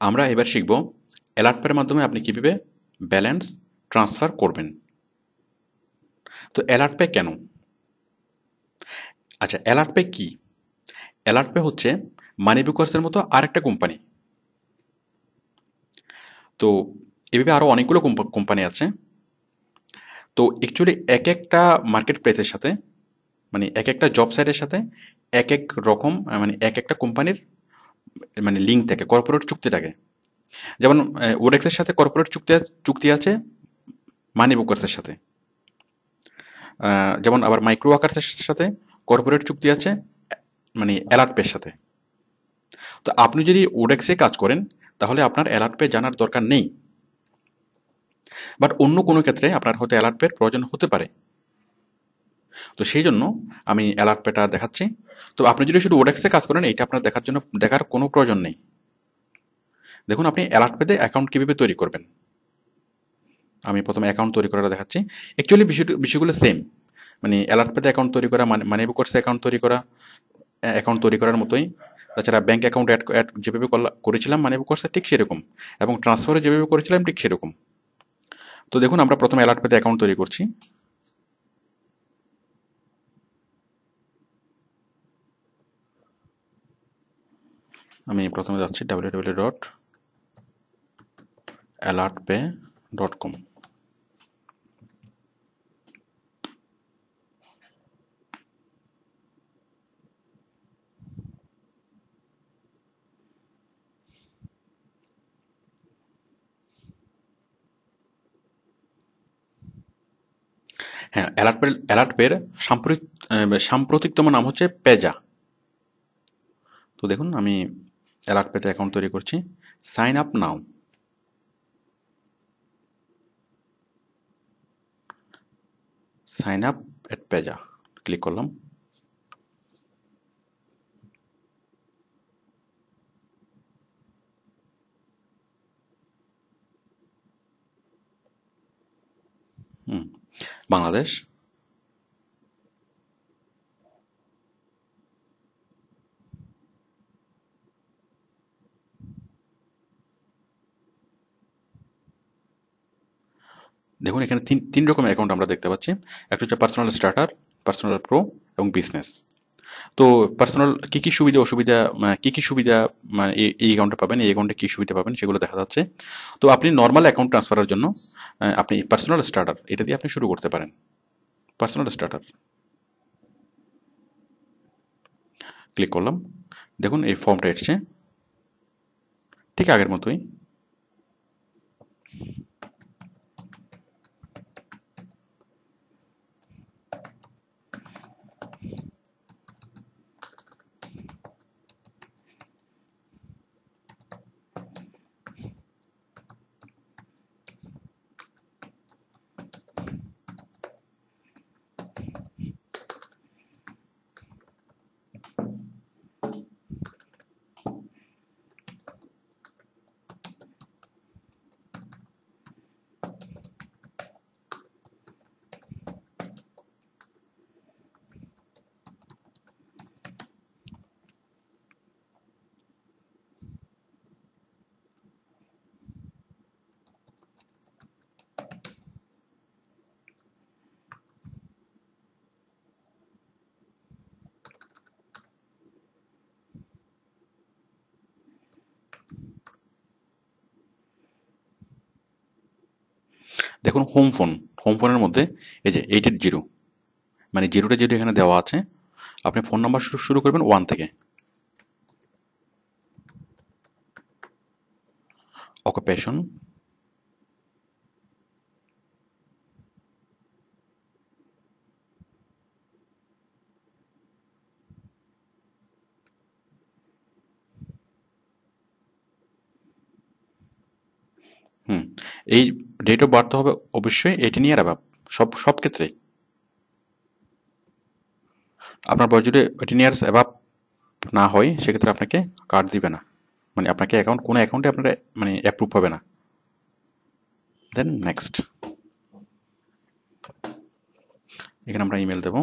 আমরা এবার শিখব অ্যালার্ট পের মাধ্যমে আপনি কিভাবে ব্যালেন্স ট্রান্সফার করবেন। তো অ্যালার্ট পে কেন? আচ্ছা, অ্যালার্ট পে কি? অ্যালার্ট পে হচ্ছে মানি বুকার্সের মতো আরেকটা কোম্পানি। তো এভাবে আরও অনেকগুলো কোম্পানি আছে। তো অ্যাকচুয়ালি এক একটা মার্কেট প্লেসের সাথে, মানে এক একটা জব সাইটের সাথে এক এক রকম, মানে এক একটা কোম্পানির মানে লিঙ্ক থাকে, কর্পোরেট চুক্তি থাকে। যেমন ওডেক্সের সাথে কর্পোরেট চুক্তি আছে মানি বুকার্সের সাথে। যেমন আবার মাইক্রো ওয়ার্কার্সের সাথে কর্পোরেট চুক্তি আছে মানে অ্যালার্ট পের সাথে। তো আপনি যদি ওডেক্সে কাজ করেন তাহলে আপনার অ্যালার্ট পে জানার দরকার নেই। বাট অন্য কোনো ক্ষেত্রে আপনার হয়তো অ্যালার্ট পের প্রয়োজন হতে পারে। তো সেই জন্য আমি অ্যালার্ট পেটা দেখাচ্ছি। তো আপনি যদি শুধু ওডেক্সে কাজ করেন এইটা আপনার দেখার কোনো প্রয়োজন নেই। দেখুন আপনি অ্যালার্ট পেতে অ্যাকাউন্ট কীভাবে তৈরি করবেন। আমি প্রথমে অ্যাকাউন্ট তৈরি করাটা দেখাচ্ছি। অ্যাকচুয়ালি বিষয়গুলো সেম, মানে অ্যালার্ট পেতে অ্যাকাউন্ট তৈরি করা, মানি বুকার্সে অ্যাকাউন্ট তৈরি করা, অ্যাকাউন্ট তৈরি করার মতোই। তাছাড়া ব্যাঙ্ক অ্যাকাউন্ট অ্যাড যেভাবে করেছিলাম মানি বুকার্সে ঠিক সেরকম, এবং ট্রান্সফারে যেভাবে করেছিলাম ঠিক সেরকম। তো দেখুন আমরা প্রথমে অ্যালার্ট পেতে অ্যাকাউন্ট তৈরি করছি। আমি প্রথমে যাচ্ছি www.alertpay.com। হ্যাঁ, অ্যালার্ট পের সাম্প্রতিকতম নাম হচ্ছে পেজা। তো দেখুন আমি অ্যালার্ট পেতে অ্যাকাউন্ট তৈরি করছি। Sign up now. Sign up at পেজা ক্লিক করলাম। বাংলাদেশ। দেখুন এখানে তিন রকমের অ্যাকাউন্ট আমরা দেখতে পাচ্ছি। একটা হচ্ছে পার্সোনাল স্টার্টার, পার্সোনাল প্রো এবং বিজনেস। তো পার্সোনাল কী কী সুবিধা অসুবিধা, কী কী সুবিধা মানে এই অ্যাকাউন্টে পাবেন, এই অ্যাকাউন্টে কী সুবিধা পাবেন সেগুলো দেখা যাচ্ছে। তো আপনি নর্মাল অ্যাকাউন্ট ট্রান্সফারের জন্য আপনি পার্সোনাল স্টার্টার এটা দিয়ে আপনি শুরু করতে পারেন। পার্সোনাল স্টার্টার ক্লিক করলাম। দেখুন এই ফর্মটা এসছে ঠিক আগের মতোই। দেখুন হোম ফোনের মধ্যে এই যে 880, মানে জিরোটা যেহেতু এখানে দেওয়া আছে, আপনি ফোন নাম্বার শুরু করবেন 1 থেকে। অকুপেশন, এই ডেট অফ বার্থ হবে অবশ্যই 18 ইয়ার অ্যাবাভ, সব ক্ষেত্রেই। আপনার বয়স যদি 18 ইয়ার্স অ্যাবাভ না হয় সেক্ষেত্রে আপনাকে কার্ড দিবে না, মানে আপনাকে কোনো অ্যাকাউন্টে আপনার মানে অ্যাপ্রুভ হবে না। দেন নেক্সট, এখানে আমরা ইমেল দেব।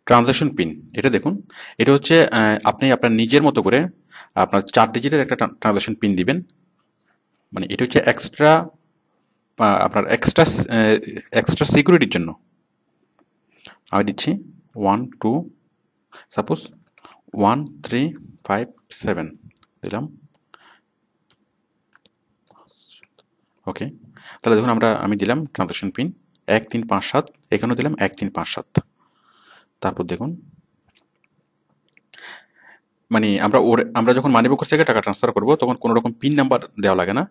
ট্রানজাকশন পিন, এটা দেখুন, এটা হচ্ছে আপনি আপনার নিজের মতো করে আপনার 4 ডিজিটের একটা ট্রানজাকশন পিন দিবেন। মানে এটা হচ্ছে এক্সট্রা, আপনার এক্সট্রা এক্সট্রা সিকিউরিটির জন্য। আমি দিচ্ছি 1 2, সাপোজ 1 3 5 7 দিলাম। ওকে, তাহলে দেখুন আমি দিলাম ট্রানজাকশন পিন 1 3 5 7, এখানেও দিলাম 1 3 5 7। তারপর দেখুন, মানে আমরা যখন মানি বক্স থেকে টাকা ট্রান্সফার করব তখন কোনো রকম পিন নাম্বার দেওয়া লাগে না,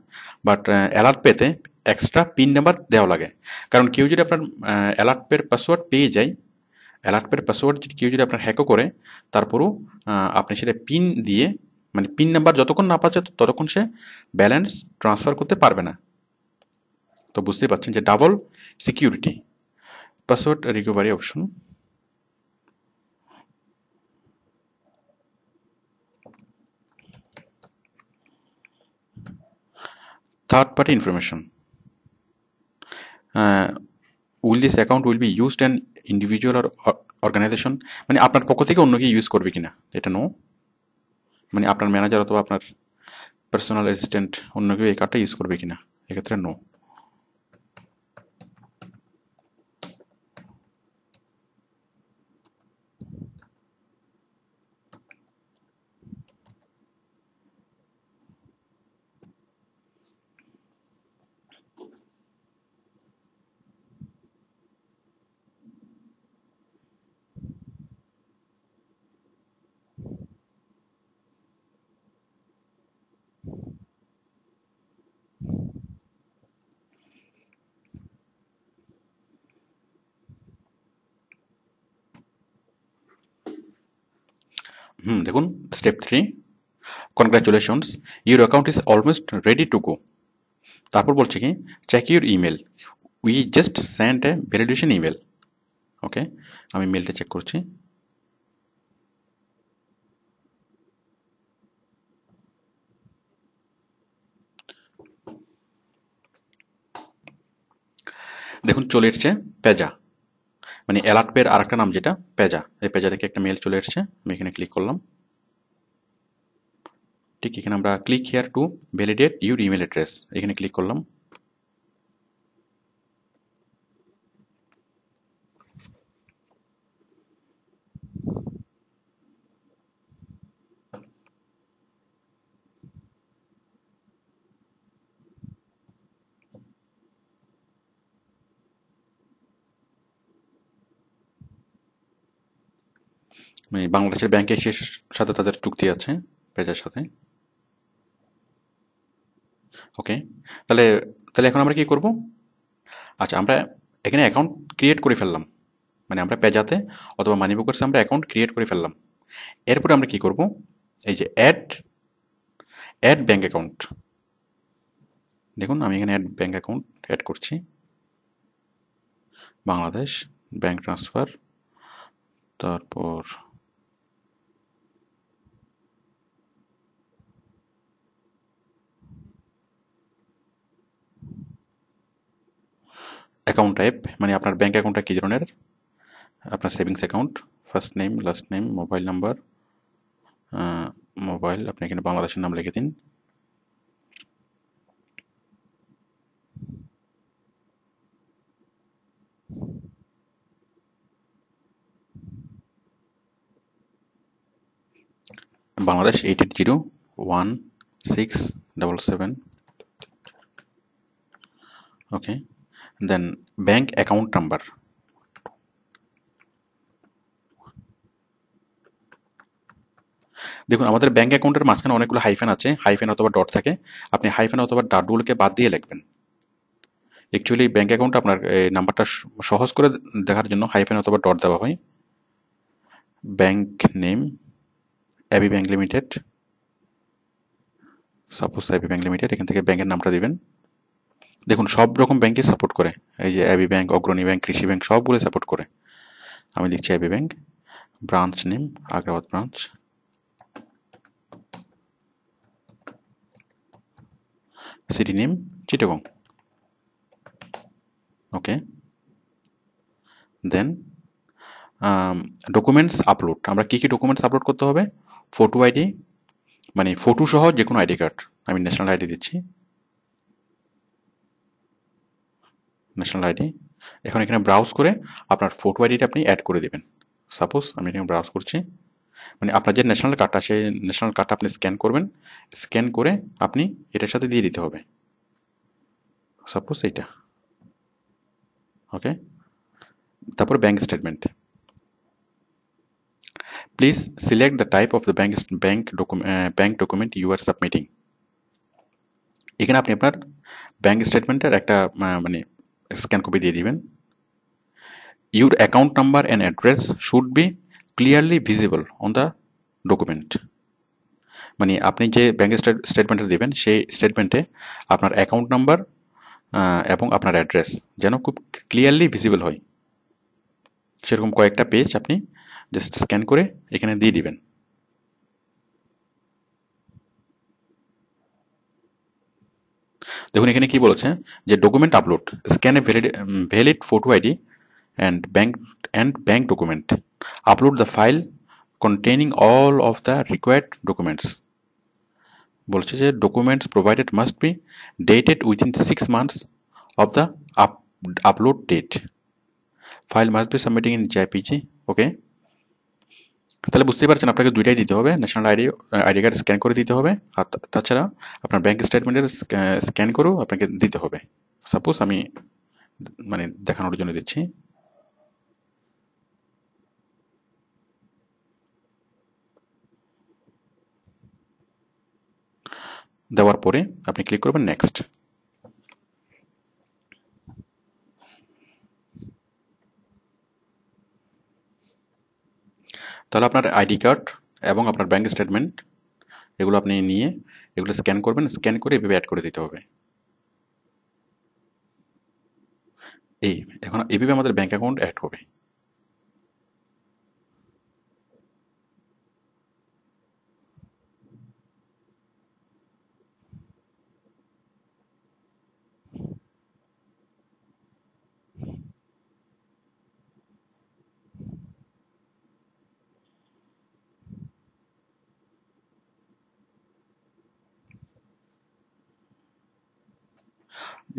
বাট অ্যালার্ট পেতে এক্সট্রা পিন নাম্বার দেওয়া লাগে। কারণ কেউ যদি আপনার অ্যালার্ট পের পাসওয়ার্ড পেয়ে যায়, অ্যালার্ট পের পাসওয়ার্ড কেউ যদি আপনার হ্যাকও করে, তারপরও আপনি সেটা পিন দিয়ে, মানে পিন নাম্বার যতক্ষণ না পাচ্ছে ততক্ষণ সে ব্যালেন্স ট্রান্সফার করতে পারবে না। তো বুঝতেই পারছেন যে double security. Password recovery option, third party information, will this account will be used an individual or organisation, মানে আপনার পক্ষ থেকে অন্য কেউ ইউজ করবে কিনা, এটা নো। মানে আপনার ম্যানেজার অথবা আপনার পার্সোনাল অ্যাসিস্ট্যান্ট অন্য কেউ এই কার্ডটা ইউজ করবে কিনা, এক্ষেত্রে নো। দেখুন step 3, congratulations, your account is almost ready to go. তারপর বলছে কি, check your email, we just send a validation email. Okay, আমি মেলটা চেক করছি। দেখুন চলে এসছে পেজা, মানে অ্যালার্ট পের আর একটা নাম যেটা পেজা, এই পেজা থেকে একটা মেল চলে এসছে। আমি এখানে ক্লিক করলাম। ঠিক এখানে আমরা click here two validate your email address, এখানে ক্লিক করলাম। মানে বাংলাদেশের ব্যাংকের সাথে তাদের চুক্তি আছে পেজার সাথে। ওকে, তাহলে তাহলে এখন আমরা কি করব? আচ্ছা, আমরা এখানে অ্যাকাউন্ট ক্রিয়েট করে ফেললাম, মানে আমরা পেজাতে অথবা মানিবকর্সে আমরা অ্যাকাউন্ট ক্রিয়েট করে ফেললাম। এরপরে আমরা কি করব? এই যে অ্যাড ব্যাঙ্ক অ্যাকাউন্ট, দেখুন আমি এখানে অ্যাড ব্যাঙ্ক অ্যাকাউন্ট অ্যাড করছি। বাংলাদেশ ব্যাঙ্ক ট্রান্সফার, তারপর অ্যাকাউন্ট টাইপ, মানে আপনার ব্যাঙ্ক অ্যাকাউন্টটা কী ধরনের, আপনার savings account, first name last name mobile number, mobile আপনি এখানে বাংলাদেশের নাম লিখে দিন। বাংলাদেশ 88016777। ওকে, দেন ব্যাঙ্ক অ্যাকাউন্ট নাম্বার, দেখুন আমাদের ব্যাঙ্ক অ্যাকাউন্টের মাঝখানে অনেকগুলো হাইফেন আছে, হাইফেন অথবা ডট থাকে, আপনি হাইফেন অথবা ডটগুলোকে বাদ দিয়ে লিখবেন। অ্যাকচুয়ালি ব্যাঙ্ক অ্যাকাউন্ট আপনার নাম্বারটা সহজ করে দেখার জন্য হাইফেন অথবা ডট দেওয়া হয়। Bank name AB bank limited, suppose AB bank limited, এখান থেকে ব্যাঙ্কের নামটা দিবেন। দেখুন সব রকম ব্যাঙ্কে সাপোর্ট করে, এই যে AB bank, Agrani bank, Krishi bank সবগুলো সাপোর্ট করে। আমি লিখছি AB bank. Branch name Agrabad branch, city name Chittagong. Okay, then documents upload, আমরা কী কী ডকুমেন্টস আপলোড করতে হবে? ফটো আইডি, মানে ফটো সহ যে কোনো আইডি কার্ড, আমি ন্যাশনাল আইডি দিচ্ছি, ন্যাশনাল আইডি। এখন এখানে ব্রাউজ করে আপনার ফটো আইডিটা আপনি অ্যাড করে দেবেন। সাপোজ আমি এখানে ব্রাউজ করছি, মানে আপনার যে ন্যাশনাল কার্ডটা, সেই ন্যাশনাল কার্ডটা আপনি স্ক্যান করবেন, স্ক্যান করে আপনি এটার সাথে দিয়ে দিতে হবে, সাপোজ এইটা। ওকে, তারপর bank statement. Please select the type of the bank document you are submitting. এখানে আপনি আপনার ব্যাঙ্ক স্টেটমেন্টের একটা মানে স্ক্যান কপি দিয়ে দিবেন। Your account number and address should be clearly visible on the document. মানে আপনি যে ব্যাঙ্ক স্টেটমেন্টটা দেবেন, সেই স্টেটমেন্টে আপনার অ্যাকাউন্ট নাম্বার এবং আপনার অ্যাড্রেস যেন খুব ক্লিয়ারলি ভিজিবল হয়, সেরকম কয়েকটা পেজ আপনি জাস্ট স্ক্যান করে এখানে দিয়ে দিবেন। দেখুন এখানে কি বলেছে যে document upload, scan a valid photo ID and bank document, upload the file containing all of the required documents। বলছে যে documents provided must be dated within 6 months of the upload date, file must be submitting in JPG। ওকে, তাহলে বুঝতেই পারছেন আপনাকে দুইটাই দিতে হবে, national ID card scan করে দিতে হবে, আর তাছাড়া আপনার ব্যাঙ্ক স্টেটমেন্টের স্ক্যান করেও আপনাকে দিতে হবে। সাপোজ আমি মানে দেখানোর জন্য দিচ্ছি। দেওয়ার পরে আপনি ক্লিক করবেন নেক্সট। তাহলে আপনার আইডি কার্ড এবং আপনার ব্যাঙ্ক স্টেটমেন্ট এগুলো আপনি নিয়ে এগুলো স্ক্যান করবেন, স্ক্যান করে এভাবে অ্যাড করে দিতে হবে। এখন এভাবে আমাদের ব্যাঙ্ক অ্যাকাউন্ট অ্যাড হবে।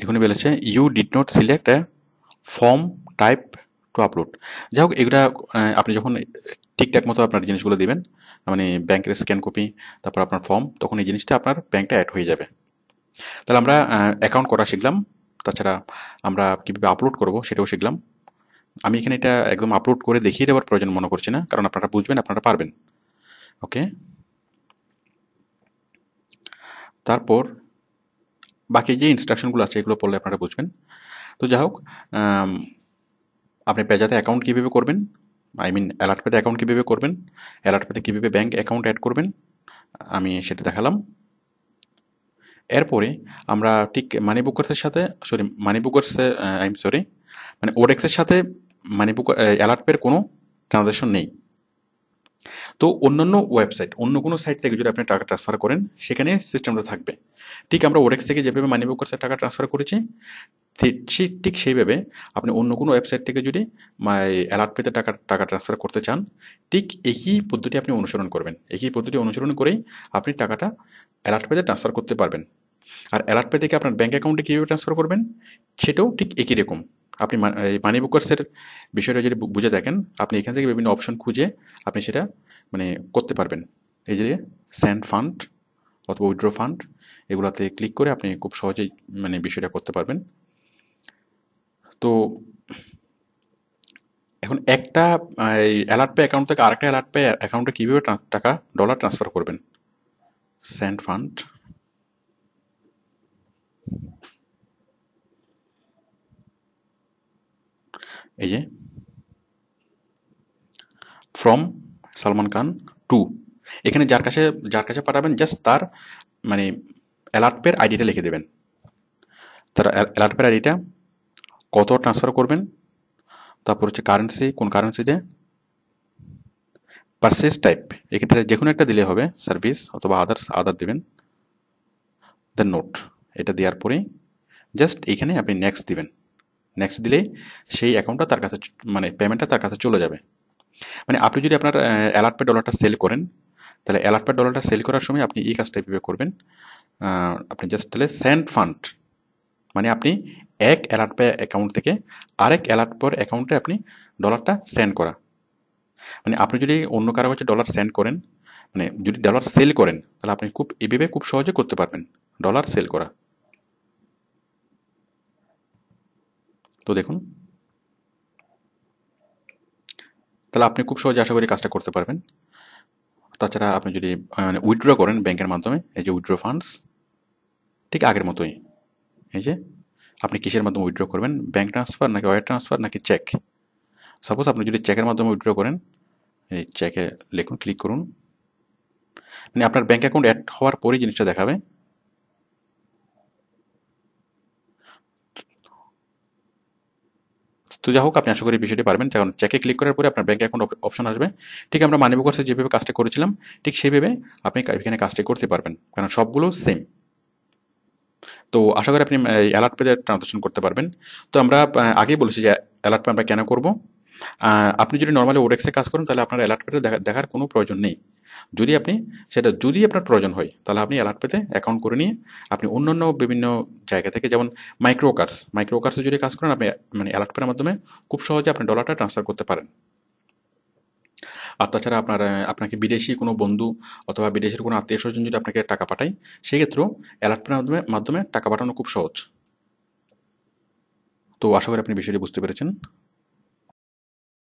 এখানে বলেছে you did not select a form type to upload. যাই হোক, এগুলা আপনি যখন ঠিকঠাক মতো আপনার জিনিসগুলো দিবেন, মানে ব্যাংকের স্ক্যান কপি, তারপর আপনার ফর্ম, তখন এই জিনিসটা আপনার ব্যাংকটা অ্যাড হয়ে যাবে। তাহলে আমরা অ্যাকাউন্ট করা শিখলাম, তাছাড়া আমরা কীভাবে আপলোড করব সেটাও শিখলাম। আমি এখানে এটা একদম আপলোড করে দেখিয়ে দেওয়ার প্রয়োজন মনে করছি না, কারণ আপনারা বুঝবেন, আপনারা পারবেন। ওকে, তারপর বাকি যে ইনস্ট্রাকশনগুলো আছে এগুলো পড়লে আপনারা বুঝবেন। তো যাই হোক, আপনি পেজাতে অ্যাকাউন্ট কীভাবে করবেন, অ্যালার্ট পেতে অ্যাকাউন্ট কীভাবে করবেন, অ্যালার্ট পেতে কীভাবে ব্যাঙ্ক অ্যাকাউন্ট অ্যাড করবেন, আমি সেটা দেখালাম। এরপরে আমরা ঠিক মানি বুকার্সের সাথে মানে ওডেক্সের সাথে মানি বুকার অ্যালার্ট পের কোনো ট্রানজাকশন নেই। তো অন্যান্য ওয়েবসাইট, অন্য কোনো সাইট থেকে যদি আপনি টাকা ট্রান্সফার করেন, সেখানে সিস্টেমটা থাকবে। ঠিক আমরা ওডেক্স থেকে যেভাবে মানি বুকার্সের টাকা ট্রান্সফার করেছি, ঠিক সেইভাবে আপনি অন্য কোনো ওয়েবসাইট থেকে যদি অ্যালার্ট পেতে টাকা ট্রান্সফার করতে চান, ঠিক একই পদ্ধতি আপনি অনুসরণ করবেন। একই পদ্ধতি অনুসরণ করেই আপনি টাকাটা অ্যালার্ট পেতে ট্রান্সফার করতে পারবেন। আর অ্যালার্ট পে থেকে আপনার ব্যাঙ্ক অ্যাকাউন্টে কীভাবে ট্রান্সফার করবেন, সেটাও ঠিক একই রকম। আপনি মানি বুকার্সের বিষয়টা যদি বুঝে দেখেন, আপনি এখান থেকে বিভিন্ন অপশন খুঁজে আপনি সেটা মানে করতে পারবেন। এই যে সেন্ড ফান্ড অথবা উইথড্র ফান্ড, এগুলাতে ক্লিক করে আপনি খুব সহজেই মানে বিষয়টা করতে পারবেন। তো এখন একটা অ্যালার্ট পে অ্যাকাউন্ট থেকে আরেকটা অ্যালার্ট পে অ্যাকাউন্টে কীভাবে ডলার ট্রান্সফার করবেন, সেন্ড ফান্ড, এই যে ফ্রম সালমান খান টু, এখানে যার কাছে পাঠাবেন জাস্ট তার মানে অ্যালার্ট পের আইডিটা লিখে দেবেন। তার অ্যালার্ট পের আইডিটা, কত ট্রান্সফার করবেন, তারপর হচ্ছে কারেন্সি, কোন কারেন্সিতে, পারচেজ টাইপ, এক্ষেত্রে যে কোনো একটা দিলে হবে, সার্ভিস অথবা আদার দিবেন, দেন নোট। এটা দেওয়ার পরেই জাস্ট এইখানে আপনি নেক্সট দিবেন। নেক্সট দিলেই সেই অ্যাকাউন্টটা তার কাছে মানে পেমেন্টটা তার কাছে চলে যাবে। মানে আপনি যদি আপনার অ্যালার্ট পে ডলারটা সেল করেন, তাহলে অ্যালার্ট পে ডলারটা সেল করার সময় আপনি এই কাজটা এভাবে করবেন। আপনি জাস্ট তাহলে সেন্ড ফান্ড, মানে আপনি এক অ্যালার্ট পে অ্যাকাউন্ট থেকে আরেক অ্যালার্ট পের অ্যাকাউন্টে আপনি ডলারটা সেন্ড করা। মানে আপনি যদি অন্য কারো কাছে ডলার সেন্ড করেন, মানে যদি ডলার সেল করেন, তাহলে আপনি খুব এভাবে খুব সহজে করতে পারবেন ডলার সেল করা। তো দেখুন, তাহলে আপনি খুব সহজে আশা করি কাজটা করতে পারবেন। তাছাড়া আপনি যদি মানে উইথড্র করেন ব্যাংকের মাধ্যমে, এই যে উইথড্র ফান্ডস, ঠিক আগের মতোই। এই যে আপনি কিসের মাধ্যমে উইথড্র করবেন, ব্যাংক ট্রান্সফার নাকি ওয়্যার ট্রান্সফার নাকি চেক। সাপোজ আপনি যদি চেকের মাধ্যমে উইথড্র করেন, এই চেকে লিখুন, ক্লিক করুন, মানে আপনার ব্যাংক অ্যাকাউন্ট অ্যাড হওয়ার পরেই জিনিসটা দেখাবে। তো যাই হোক, আপনি আশা করি বিষয়টি পারবেন, কারণ চেকে ক্লিক করার পরে আপনার ব্যাংক অ্যাকাউন্ট অপশন আসবে। ঠিক আমরা মানিব্যাগ যেভাবে কাজটা করেছিলাম, ঠিক সেইভাবে আপনি এখানে কাজটা করতে পারবেন, কারণ সবগুলো সেম। তো আশা করি আপনি অ্যালার্ট পেতে ট্রানজাকশন করতে পারবেন। তো আমরা আগেই বলেছি যে অ্যালার্ট পে আমরা কেন করব। আপনি যদি নর্মালি ওডেক্সে কাজ করেন, তাহলে আপনার অ্যালার্ট পেতে দেখার কোনো প্রয়োজন নেই। যদি আপনার প্রয়োজন হয়, তাহলে আপনি অ্যালার্ট পেতে অ্যাকাউন্ট করে নিয়ে আপনি অন্যান্য বিভিন্ন জায়গা থেকে, যেমন মাইক্রোকার্সে যদি কাজ করেন, আপনি মানে অ্যালার্ট পের মাধ্যমে খুব সহজে আপনি ডলারটা ট্রান্সফার করতে পারেন। আর তাছাড়া আপনাকে বিদেশি কোনো বন্ধু অথবা বিদেশের কোনো আত্মীয় স্বজন যদি আপনাকে টাকা পাঠায়, সেক্ষেত্রেও অ্যালার্ট পের মাধ্যমে টাকা পাঠানো খুব সহজ। তো আশা করি আপনি বিষয়টি বুঝতে পেরেছেন।